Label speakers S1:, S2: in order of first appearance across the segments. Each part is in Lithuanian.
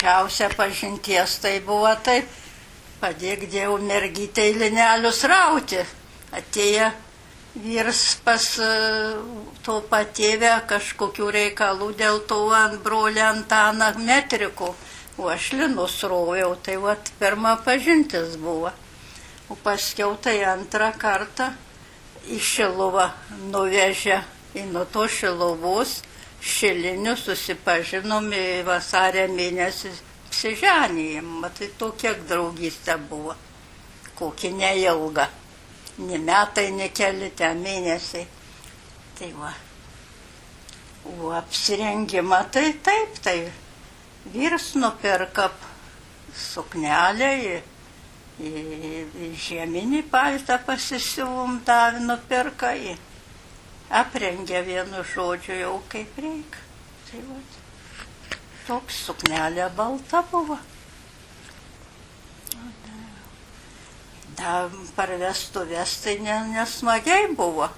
S1: didžiausia pažinties tai buvo taip, padėk Dievo mergytei linelius rauti. Atėjo vyras pas to patėvę kažkokių reikalų dėl to ant brolį Antaną metrikų, o aš linus roviau, tai vat pirma pažintis buvo. O paskiau tai antrą kartą į Šiluvą nuvežė, į nuo to Šiluvos Šilinių susipažinom vasario mėnesį apsiženijim. Tai tokia draugystė buvo, kokį neilgą. Ne metai, ne keli ten mėnesiai. Tai va. O apsirengimą tai taip, tai vyras nupirka suknelę, į žieminį paltą pasisiuvom, davė nupirka, aprengė vienu žodžiu jau kaip reik. Tai va. Toks suknelė balta buvo. Da parvestuvės tai nesmagiai buvo.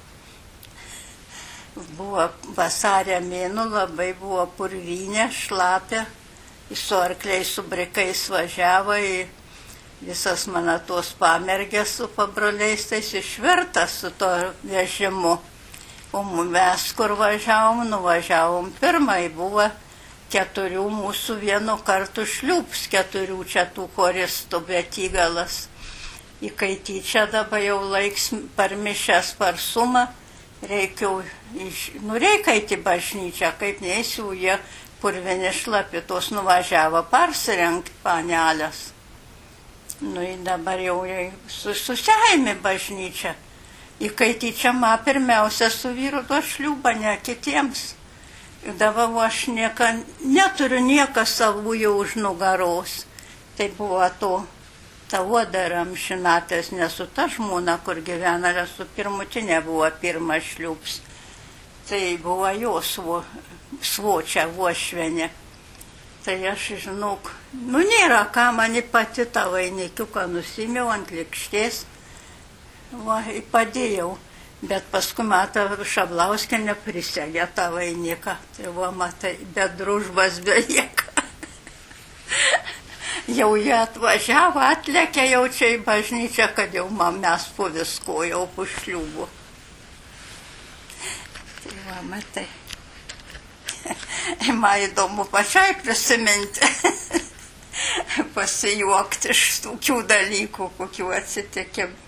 S1: Buvo vasario mėnuo, labai buvo purvinė, šlapia, su arkliais, su brikais važiavo, visas mano tos pamergės su pabroliais, tai išvirtas su to vežimu. O mes kur važiavom, nuvažiavom pirmai, buvo 4 mūsų vienu kartu šliūps, 4 čia tų choristų, bet įgalas. Įkaityčia dabar jau laiks parmišęs parsumą, reikia eiti bažnyčią, kaip neįsiu, jie purvini šlapi, tos nuvažiavo parsirengti panelės. Dabar jau susiaimi bažnyčią. Įkaityčia man pirmiausia su vyru to šliūbą, ne kitiems. Dabar aš neturiu nieko savųjų už nugaros. Tai buvo ta uoda amžinatės, nesu ta žmona, kur gyvena, su pirmutinė buvo pirmas šliūps. Tai buvo jos svočia, vošvenė. Tai aš žinok, nėra ką, mani pati tą vainikiuką nusimiau ant lėkštės, padėjau. Bet paskui Mata Šablauskienė prisegė tą vainiką. Tai buvo, matai, be družbas, be nieko. Jau jie atvažiavo, atlėkė jau čia į bažnyčią, kad jau mes po visko jau po šliūbų. Tai va, matai. Man įdomu pačiai prisiminti, pasijuokti iš tokių dalykų, kokių atsitikimų.